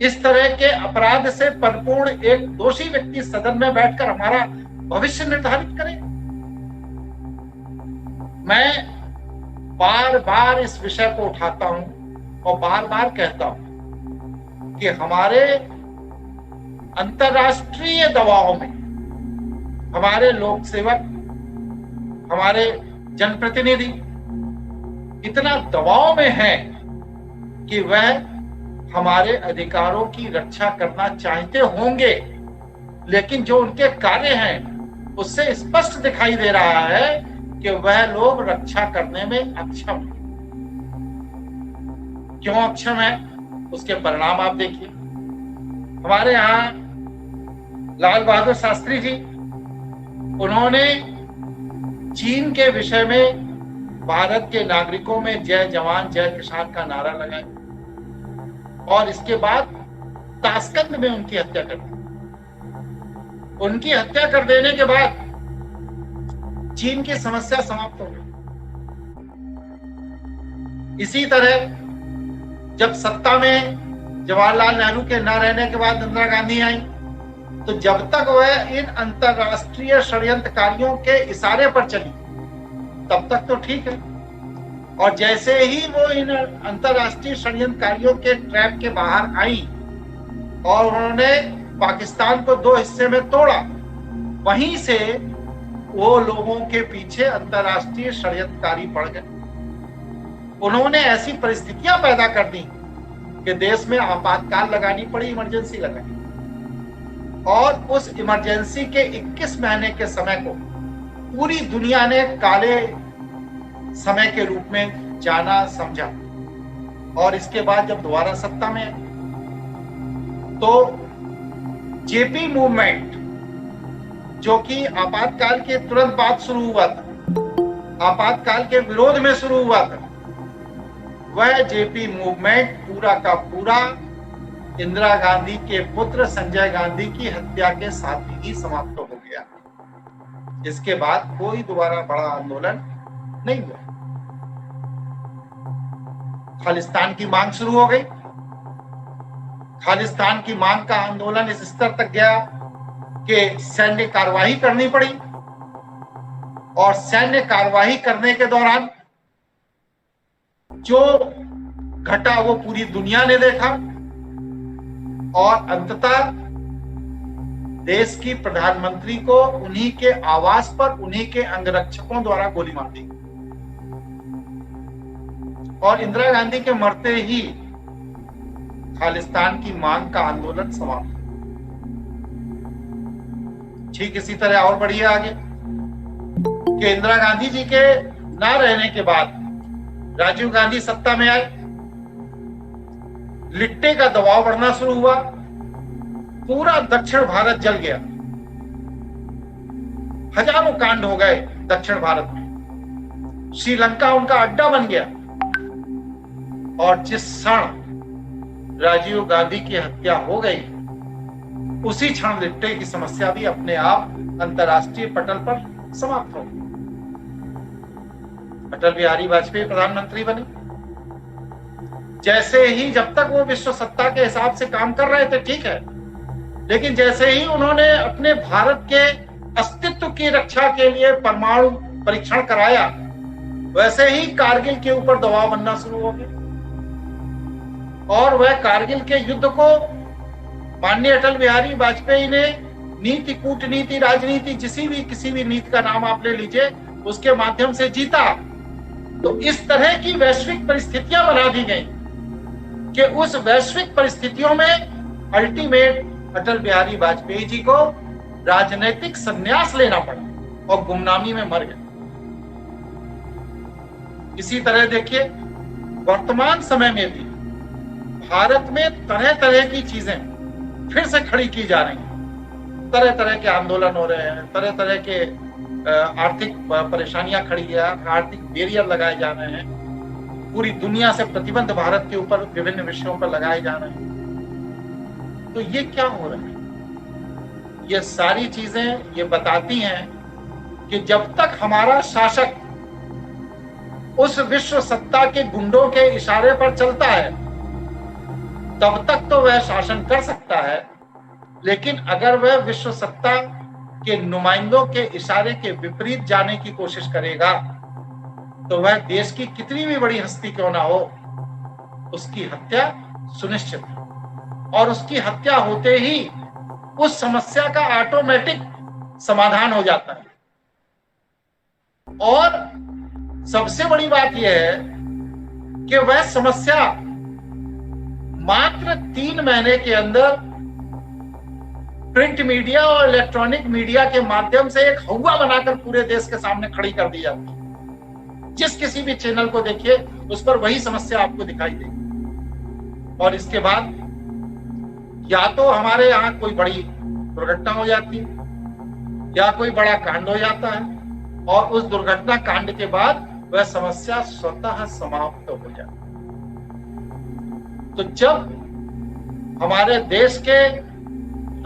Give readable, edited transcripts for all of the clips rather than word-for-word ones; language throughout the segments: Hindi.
इस तरह के अपराध से परिपूर्ण एक दोषी व्यक्ति सदन में बैठकर हमारा भविष्य निर्धारित करे? मैं बार बार इस विषय को उठाता हूं और बार बार कहता हूं कि हमारे अंतर्राष्ट्रीय दबाव में हमारे लोक सेवक, हमारे जनप्रतिनिधि इतना दबाव में है कि वह हमारे अधिकारों की रक्षा करना चाहते होंगे, लेकिन जो उनके कार्य हैं उससे स्पष्ट दिखाई दे रहा है कि वह लोग रक्षा करने में अक्षम हैं। क्यों अक्षम है? उसके परिणाम आप देखिए। हमारे यहाँ लाल बहादुर शास्त्री जी, उन्होंने चीन के विषय में भारत के नागरिकों में जय जवान जय किसान का नारा लगाया और इसके बाद ताशकंद में उनकी हत्या कर दी। उनकी हत्या कर देने के बाद चीन की समस्या समाप्त हो गई। इसी तरह जब सत्ता में जवाहरलाल नेहरू के न रहने के बाद इंदिरा गांधी आई, तो जब तक वह इन अंतरराष्ट्रीय षड्यंत्रकारियों के इशारे पर चली तब तक तो ठीक है, और जैसे ही वो इन अंतरराष्ट्रीय षड्यंत्रकारियों के ट्रैप के बाहर आई और उन्होंने पाकिस्तान को दो हिस्से में तोड़ा, वहीं से वो लोगों के पीछे अंतरराष्ट्रीय षड्यंत्रकारी पड़ गए। उन्होंने ऐसी परिस्थितियां पैदा कर दी कि देश में आपातकाल लगानी पड़ी, इमरजेंसी लगाई, और उस इमरजेंसी के 21 महीने के समय को पूरी दुनिया ने काले समय के रूप में जाना, समझा। और इसके बाद जब दोबारा सत्ता में आए तो जेपी मूवमेंट, जो कि आपातकाल के तुरंत बाद शुरू हुआ था, आपातकाल के विरोध में शुरू हुआ था, वह जेपी मूवमेंट पूरा का पूरा इंदिरा गांधी के पुत्र संजय गांधी की हत्या के साथ ही समाप्त हो गया। इसके बाद कोई दोबारा बड़ा आंदोलन नहीं हुआ। खालिस्तान की मांग शुरू हो गई। खालिस्तान की मांग का आंदोलन इस स्तर तक गया कि सैन्य कार्रवाई करनी पड़ी, और सैन्य कार्रवाई करने के दौरान जो घटा वो पूरी दुनिया ने देखा, और अंततः देश की प्रधानमंत्री को उन्हीं के आवास पर उन्हीं के अंगरक्षकों द्वारा गोली मार दी, और इंदिरा गांधी के मरते ही खालिस्तान की मांग का आंदोलन समाप्त। ठीक इसी तरह और बढ़िए आगे कि इंदिरा गांधी जी के ना रहने के बाद राजीव गांधी सत्ता में आए, लिट्टे का दबाव बढ़ना शुरू हुआ, पूरा दक्षिण भारत जल गया, हजारों कांड हो गए दक्षिण भारत में, श्रीलंका उनका अड्डा बन गया, और जिस क्षण राजीव गांधी की हत्या हो गई उसी क्षण लिट्टे की समस्या भी अपने आप अंतरराष्ट्रीय पटल पर समाप्त हो गई। अटल बिहारी वाजपेयी प्रधानमंत्री बने। जैसे ही, जब तक वो विश्व सत्ता के हिसाब से काम कर रहे थे ठीक है, लेकिन जैसे ही उन्होंने अपने भारत के अस्तित्व की रक्षा के लिए परमाणु परीक्षण कराया, वैसे ही कारगिल के ऊपर दबाव बनना शुरू हो गया, और वह कारगिल के युद्ध को माननीय अटल बिहारी वाजपेयी ने नीति, कूटनीति, राजनीति, किसी भी नीति का नाम आप ले लीजिए, उसके माध्यम से जीता। तो इस तरह की वैश्विक परिस्थितियां बना दी गई कि उस वैश्विक परिस्थितियों में अल्टीमेट अटल बिहारी वाजपेयी जी को राजनीतिक संन्यास लेना पड़ा और गुमनामी में मर गए। इसी तरह देखिए वर्तमान समय में भी भारत में तरह तरह की चीजें फिर से खड़ी की जा रही हैं, तरह तरह के आंदोलन हो रहे हैं, तरह तरह के आर्थिक परेशानियां खड़ी है, आर्थिक बैरियर लगाए जा रहे हैं, पूरी दुनिया से प्रतिबंध भारत के ऊपर विभिन्न विषयों पर लगाए जा रहे हैं। तो ये क्या हो रहा है? ये सारी चीजें ये बताती हैं कि जब तक हमारा शासक उस विश्व सत्ता के गुंडों के इशारे पर चलता है, तब तक तो वह शासन कर सकता है, लेकिन अगर वह विश्व सत्ता के नुमाइंदों के इशारे के विपरीत जाने की कोशिश करेगा तो वह देश की कितनी भी बड़ी हस्ती क्यों ना हो, उसकी हत्या सुनिश्चित है। और उसकी हत्या होते ही उस समस्या का ऑटोमेटिक समाधान हो जाता है। और सबसे बड़ी बात यह है कि वह समस्या मात्र 3 महीने के अंदर प्रिंट मीडिया और इलेक्ट्रॉनिक मीडिया के माध्यम से एक हवा बनाकर पूरे देश के सामने खड़ी कर दी जाती है। जिस किसी भी चैनल को देखिए उस पर वही समस्या आपको दिखाई देगी। और इसके बाद या तो हमारे यहाँ कोई बड़ी दुर्घटना हो जाती है या कोई बड़ा कांड हो जाता है, और उस दुर्घटना कांड के बाद वह समस्या स्वतः समाप्त हो जाती है। तो जब हमारे देश के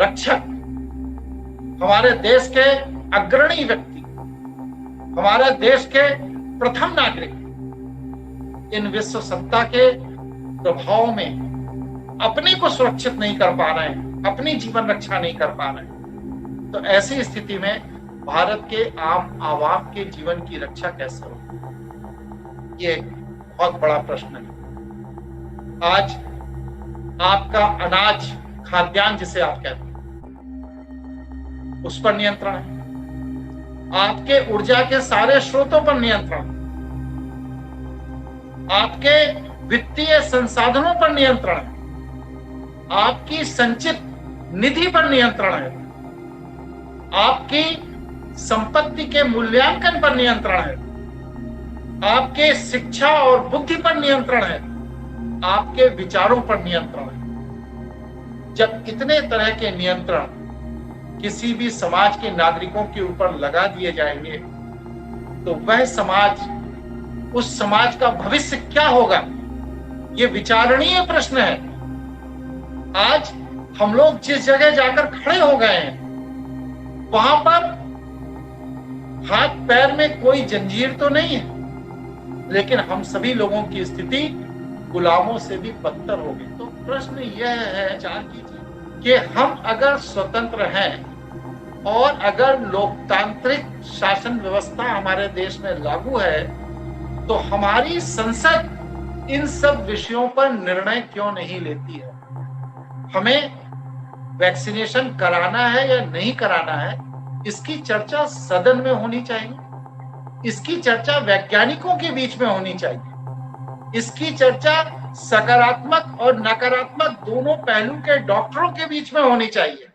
रक्षक, हमारे देश के अग्रणी व्यक्ति, हमारे देश के प्रथम नागरिक इन विश्व सत्ता के प्रभाव में अपने को सुरक्षित नहीं कर पा रहे हैं, अपनी जीवन रक्षा नहीं कर पा रहे हैं, तो ऐसी स्थिति में भारत के आम आवाम के जीवन की रक्षा कैसे हो, ये बहुत बड़ा प्रश्न है। आज आपका अनाज, खाद्यान्न जिसे आप कहते हैं, उस पर नियंत्रण है। आपके ऊर्जा के सारे स्रोतों पर नियंत्रण है। आपके वित्तीय संसाधनों पर नियंत्रण है। आपकी संचित निधि पर नियंत्रण है। आपकी संपत्ति के मूल्यांकन पर नियंत्रण है। आपके शिक्षा और बुद्धि पर नियंत्रण है। आपके विचारों पर नियंत्रण है। जब इतने तरह के नियंत्रण किसी भी समाज के नागरिकों के ऊपर लगा दिए जाएंगे तो वह समाज, उस समाज का भविष्य क्या होगा, ये विचारणीय प्रश्न है। आज हम लोग जिस जगह जाकर खड़े हो गए हैं वहां पर हाथ पैर में कोई जंजीर तो नहीं है, लेकिन हम सभी लोगों की स्थिति गुलामों से भी बदतर हो गई। तो प्रश्न यह है, विचार कीजिए कि हम अगर स्वतंत्र हैं और अगर लोकतांत्रिक शासन व्यवस्था हमारे देश में लागू है तो हमारी संसद इन सब विषयों पर निर्णय क्यों नहीं लेती है। हमें वैक्सीनेशन कराना है या नहीं कराना है, इसकी चर्चा सदन में होनी चाहिए। इसकी चर्चा वैज्ञानिकों के बीच में होनी चाहिए। इसकी चर्चा सकारात्मक और नकारात्मक दोनों पहलू के डॉक्टरों के बीच में होनी चाहिए।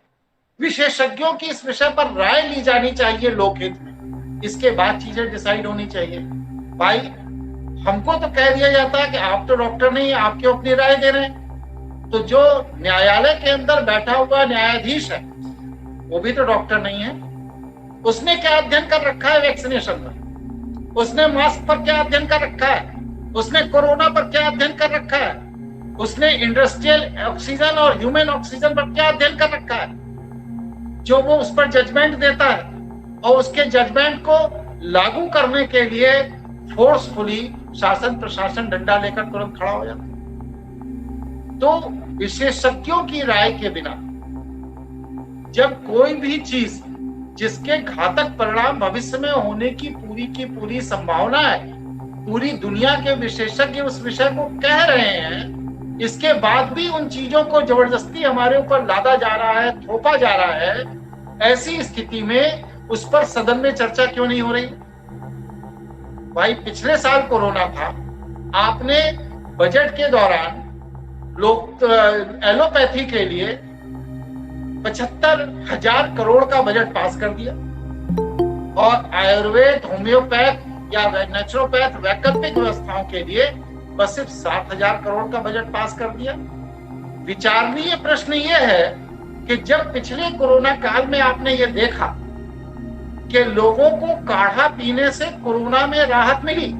विशेषज्ञों की इस विषय पर राय ली जानी चाहिए लोकहित में। इसके बाद चीजें डिसाइड होनी चाहिए। भाई, हमको तो कह दिया जाता है कि आप तो डॉक्टर नहीं, आप क्यों अपनी राय दे रहे हैं। तो जो न्यायालय के अंदर बैठा हुआ न्यायाधीश है वो भी तो डॉक्टर नहीं है। उसने क्या अध्ययन कर रखा है वैक्सीनेशन में? उसने मास्क पर क्या अध्ययन कर रखा है? उसने कोरोना पर क्या अध्ययन कर रखा है? उसने इंडस्ट्रियल ऑक्सीजन और ह्यूमन ऑक्सीजन पर क्या अध्ययन कर रखा है? जो वो उस पर जजमेंट देता है और उसके जजमेंट को लागू करने के लिए फोर्सफुली शासन प्रशासन डंडा लेकर तुरंत खड़ा हो जाता है। तो विशेषज्ञों की राय के बिना जब कोई भी चीज जिसके घातक परिणाम भविष्य में होने की पूरी संभावना है, पूरी दुनिया के विशेषज्ञ उस विषय को कह रहे हैं, इसके बाद भी उन चीजों को जबरदस्ती हमारे ऊपर लादा जा रहा है, थोपा जा रहा है, ऐसी स्थिति में उस पर सदन में चर्चा क्यों नहीं हो रही? भाई, पिछले साल कोरोना था, आपने बजट के दौरान लोग एलोपैथी के लिए 75,000 करोड़ का बजट पास कर दिया और आयुर्वेद, होम्योपैथ या नेचुरोपैथ वैकल्पिक व्यवस्थाओं के लिए बस सिर्फ 7,000 करोड़ का बजट पास कर दिया। विचारणीय प्रश्न यह है कि जब पिछले कोरोना काल में आपने ये देखा कि लोगों को काढ़ा पीने से कोरोना में राहत मिली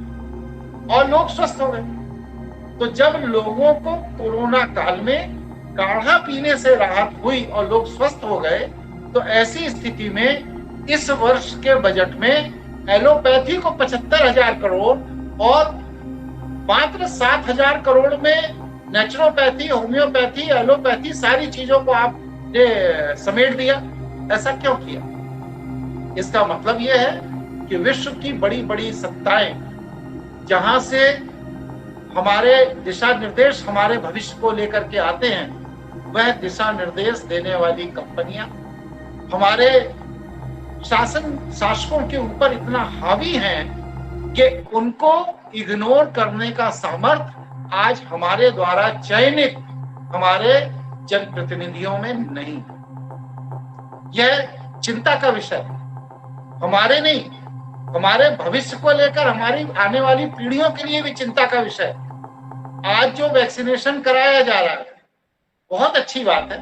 और लोग स्वस्थ हो गए, तो जब लोगों को कोरोना काल में काढ़ा पीने से राहत हुई और लोग स्वस्थ हो गए, तो ऐसी स्थिति में इस वर्ष के बजट में एलोपैथी को 75,000 करोड़ और मात्र 7,000 करोड़ में नेचुरोपैथी, होम्योपैथी, एलोपैथी, सारी चीजों को आपने समेट दिया। ऐसा क्यों किया? इसका मतलब यह है कि विश्व की बड़ी बड़ी सत्ताएं, जहां से हमारे दिशा निर्देश हमारे भविष्य को लेकर के आते हैं, वह दिशा निर्देश देने वाली कंपनियां हमारे शासकों के ऊपर इतना हावी हैं कि उनको इग्नोर करने का सामर्थ्य आज हमारे द्वारा चयनित हमारे जनप्रतिनिधियों में नहीं। यह चिंता का विषय है, हमारे नहीं, हमारे भविष्य को लेकर हमारी आने वाली पीढ़ियों के लिए भी चिंता का विषय है। आज जो वैक्सीनेशन कराया जा रहा है बहुत अच्छी बात है,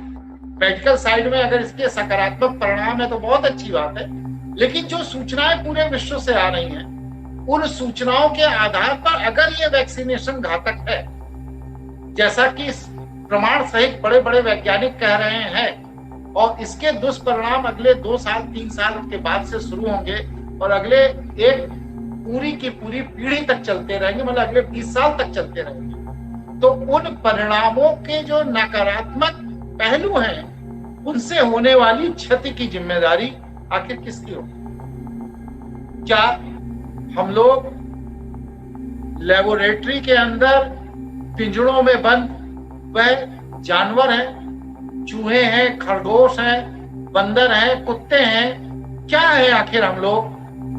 मेडिकल साइड में अगर इसके सकारात्मक परिणाम है तो बहुत अच्छी बात है, लेकिन जो सूचनाएं पूरे विश्व से आ रही हैं, उन सूचनाओं के आधार पर अगर ये वैक्सीनेशन घातक है, जैसा कि प्रमाण सहित बड़े बड़े वैज्ञानिक कह रहे हैं, और इसके दुष्परिणाम अगले 2 साल 3 साल के बाद से शुरू होंगे और अगले एक पूरी की पूरी पीढ़ी तक चलते रहेंगे, मतलब अगले 20 साल तक चलते रहेंगे, तो उन परिणामों के जो नकारात्मक पहलू हैं, उनसे होने वाली क्षति की जिम्मेदारी आखिर किसकी होगी? क्या हम लोग लेबोरेटरी के अंदर पिंजड़ों में बंद वह जानवर हैं, चूहे हैं, खरगोश हैं, बंदर हैं, कुत्ते हैं, क्या है आखिर हम लोग,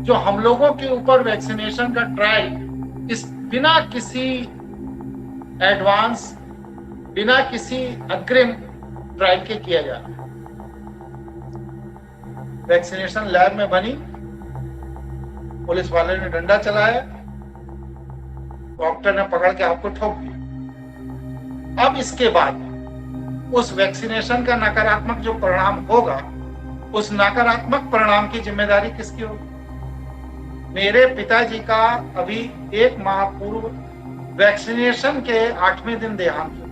जो हम लोगों के ऊपर वैक्सीनेशन का ट्रायल इस बिना किसी एडवांस, बिना किसी अग्रिम ट्रायल के किया जा रहा है? वैक्सीनेशन लैब में बनी, पुलिस वाले ने डंडा चलाया, डॉक्टर ने पकड़ के आपको ठोक दिया। अब इसके बाद उस वैक्सीनेशन का नकारात्मक जो परिणाम होगा, उस नकारात्मक परिणाम की जिम्मेदारी किसकी होगी? मेरे पिताजी का अभी 1 माह पूर्व वैक्सीनेशन के 8वें दिन देहांत हुआ।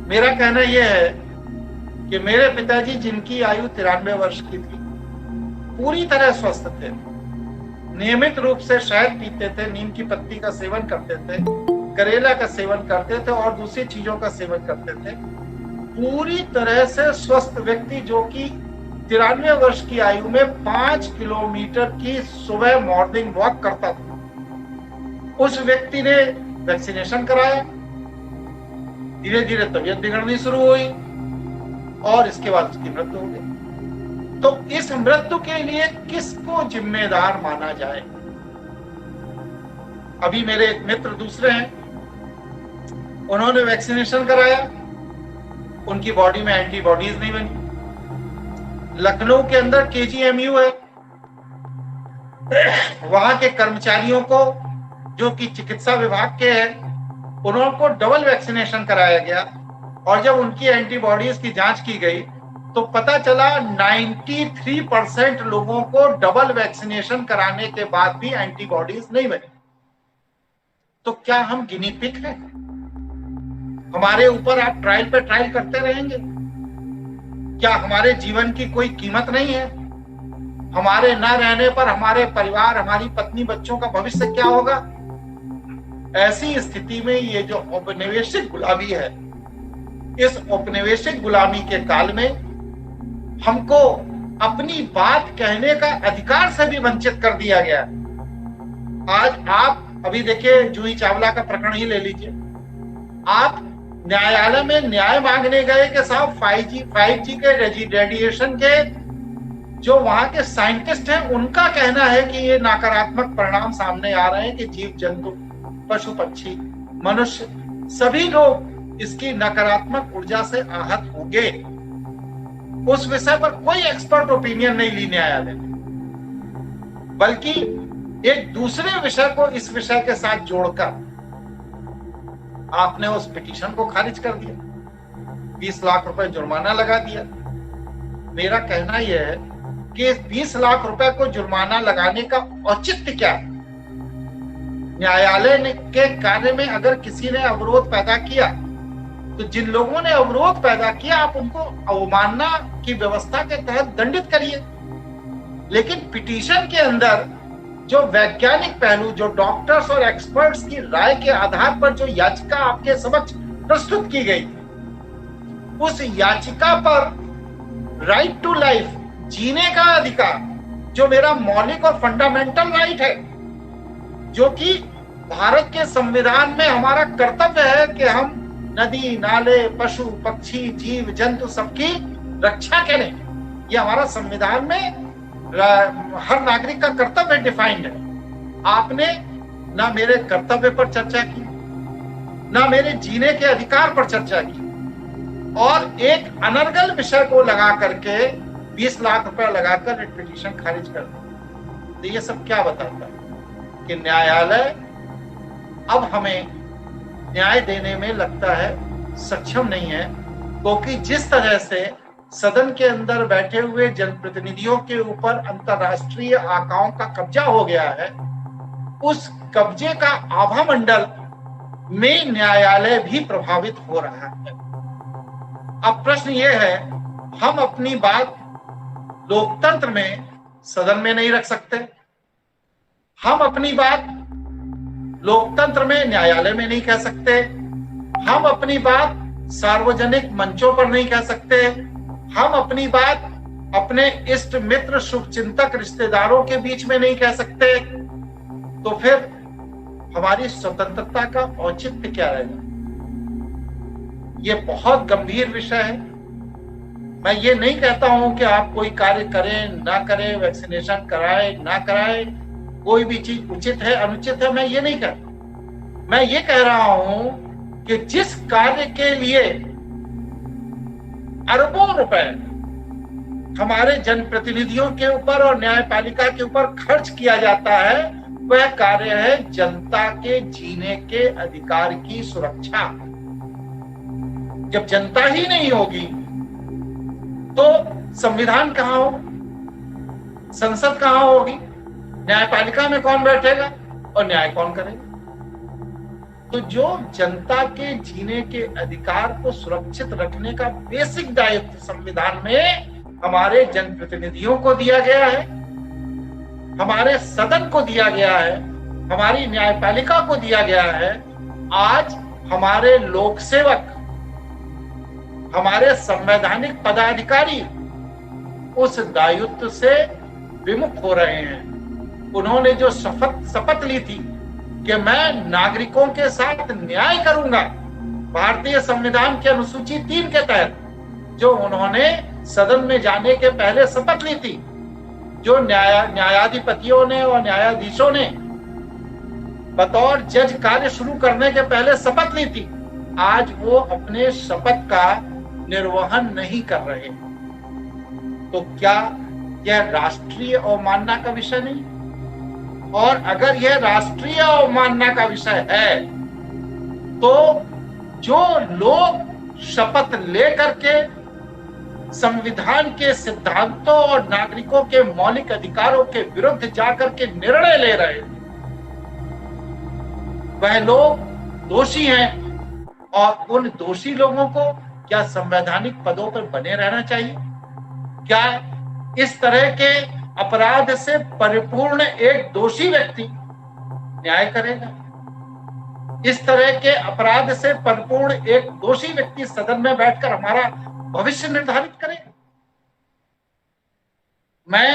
मेरा कहना यह है कि मेरे पिताजी, जिनकी आयु 93 वर्ष की थी, पूरी तरह स्वस्थ थे, नियमित रूप से शहद पीते थे, नीम की पत्ती का सेवन करते थे, करेला का सेवन करते थे और दूसरी चीजों का सेवन करते थे। पूरी तरह से स्वस्थ व्यक्ति जो कि 93 वर्ष की आयु में 5 किलोमीटर की सुबह मॉर्निंग वॉक करता था, उस व्यक्ति ने वैक्सीनेशन कराया, धीरे धीरे तबीयत बिगड़नी शुरू हुई और इसके बाद उसकी मृत्यु हो गई। तो इस मृत्यु के लिए किसको जिम्मेदार माना जाए? अभी मेरे एक मित्र दूसरे हैं, उन्होंने वैक्सीनेशन कराया, उनकी बॉडी में एंटीबॉडीज नहीं बनी। लखनऊ के अंदर KGMU है, वहां के कर्मचारियों को जो कि चिकित्सा विभाग के हैं, उनको डबल वैक्सीनेशन कराया गया और जब उनकी एंटीबॉडीज की जांच की गई तो पता चला 93% लोगों को डबल वैक्सीनेशन कराने के बाद भी एंटीबॉडीज नहीं बनी। तो क्या हम गिनी पिग हैं? हमारे ऊपर आप ट्रायल पे ट्रायल करते रहेंगे? क्या हमारे जीवन की कोई कीमत नहीं है? हमारे न रहने पर हमारे परिवार, हमारी पत्नी, बच्चों का भविष्य क्या होगा? ऐसी स्थिति में ये जो औपनिवेशिक गुलामी है, इस औपनिवेशिक गुलामी के काल में हमको अपनी बात कहने का अधिकार से भी वंचित कर दिया गया। आज आप अभी देखिए, जूही चावला का प्रकरण ही ले लीजिए। आप न्यायालय में न्याय मांगने गए कि साहब 5G के रेडिएशन के जो वहां के साइंटिस्ट हैं, उनका कहना है कि ये नकारात्मक परिणाम सामने आ रहे हैं कि जीव जंतु, पशु पक्षी, मनुष्य, सभी लोग इसकी नकारात्मक ऊर्जा से आहत होंगे। उस विषय पर कोई एक्सपर्ट ओपिनियन नहीं ली न्यायालय, बल्कि एक दूसरे विषय को इस विषय के साथ जोड़कर आपने उस पिटीशन को खारिज कर दिया, 20 लाख रुपए जुर्माना लगा दिया। मेरा कहना यह है कि 20 लाख रुपए को जुर्माना लगाने का औचित्य क्या है? न्यायालय के कार्य में अगर किसी ने अवरोध पैदा किया तो जिन लोगों ने अवरोध पैदा किया, आप उनको अवमानना की व्यवस्था के तहत दंडित करिए। लेकिन पिटीशन के अंदर जो वैज्ञानिक पहलू, जो डॉक्टर्स और एक्सपर्ट्स की राय के आधार पर जो याचिका आपके समक्ष प्रस्तुत की गई थी, उस याचिका पर राइट टू लाइफ, जीने का अधिकार, जो मेरा मौलिक और फंडामेंटल राइट है, जो कि भारत के संविधान में हमारा कर्तव्य है कि हम नदी, नाले, पशु, पक्षी, जीव जंतु सबकी रक्षा करें, ये हमारा संविधान में हर नागरिक का कर्तव्य डिफाइंड है। आपने ना मेरे कर्तव्य पर चर्चा की, ना मेरे जीने के अधिकार पर चर्चा की, और एक अनर्गल विषय को लगा करके 20 लाख रुपए लगाकर रिट पिटीशन खारिज कर दिया। तो ये सब क्या बताता है कि न्यायालय अब हमें न्याय देने में लगता है सक्षम नहीं है, क्योंकि जिस तरह से सदन के अंदर बैठे हुए जनप्रतिनिधियों के ऊपर अंतरराष्ट्रीय आकाओं का कब्जा हो गया है, उस कब्जे का आभा मंडल में न्यायालय भी प्रभावित हो रहा है। अब प्रश्न यह है, हम अपनी बात लोकतंत्र में सदन में नहीं रख सकते, हम अपनी बात लोकतंत्र में न्यायालय में नहीं कह सकते, हम अपनी बात सार्वजनिक मंचों पर नहीं कह सकते, हम अपनी बात अपने इष्ट मित्र शुभचिंतक रिश्तेदारों के बीच में नहीं कह सकते, तो फिर हमारी स्वतंत्रता का औचित्य क्या रहेगा? ये बहुत गंभीर विषय है। मैं ये नहीं कहता हूं कि आप कोई कार्य करें ना करें, वैक्सीनेशन कराए ना कराए, कोई भी चीज उचित है अनुचित है, मैं ये नहीं कहता। मैं ये कह रहा हूं कि जिस कार्य के लिए अरबों रुपए हमारे जनप्रतिनिधियों के ऊपर और न्यायपालिका के ऊपर खर्च किया जाता है, वह कार्य है जनता के जीने के अधिकार की सुरक्षा। जब जनता ही नहीं होगी तो संविधान कहां होगा, संसद कहां होगी, न्यायपालिका में कौन बैठेगा और न्याय कौन करेगा? तो जो जनता के जीने के अधिकार को सुरक्षित रखने का बेसिक दायित्व संविधान में हमारे जनप्रतिनिधियों को दिया गया है, हमारे सदन को दिया गया है, हमारी न्यायपालिका को दिया गया है, आज हमारे लोक सेवक, हमारे संवैधानिक पदाधिकारी उस दायित्व से विमुख हो रहे हैं। उन्होंने जो शपथ ली थी कि मैं नागरिकों के साथ न्याय करूंगा, भारतीय संविधान के अनुसूची 3 के तहत जो उन्होंने सदन में जाने के पहले शपथ ली थी, जो न्यायाधिपतियों ने और न्यायाधीशों ने बतौर जज कार्य शुरू करने के पहले शपथ ली थी, आज वो अपने शपथ का निर्वहन नहीं कर रहे। तो क्या यह राष्ट्रीय अवमानना का विषय नहीं? और अगर यह राष्ट्रीय अवमानना का विषय है तो जो लोग शपथ लेकर के संविधान के सिद्धांतों और नागरिकों के मौलिक अधिकारों के विरुद्ध जाकर के निर्णय ले रहे हैं, वह लोग दोषी हैं, और उन दोषी लोगों को क्या संवैधानिक पदों पर बने रहना चाहिए? क्या इस तरह के अपराध से परिपूर्ण एक दोषी व्यक्ति न्याय करेगा? इस तरह के अपराध से परिपूर्ण एक दोषी व्यक्ति सदन में बैठकर हमारा भविष्य निर्धारित करेगा? मैं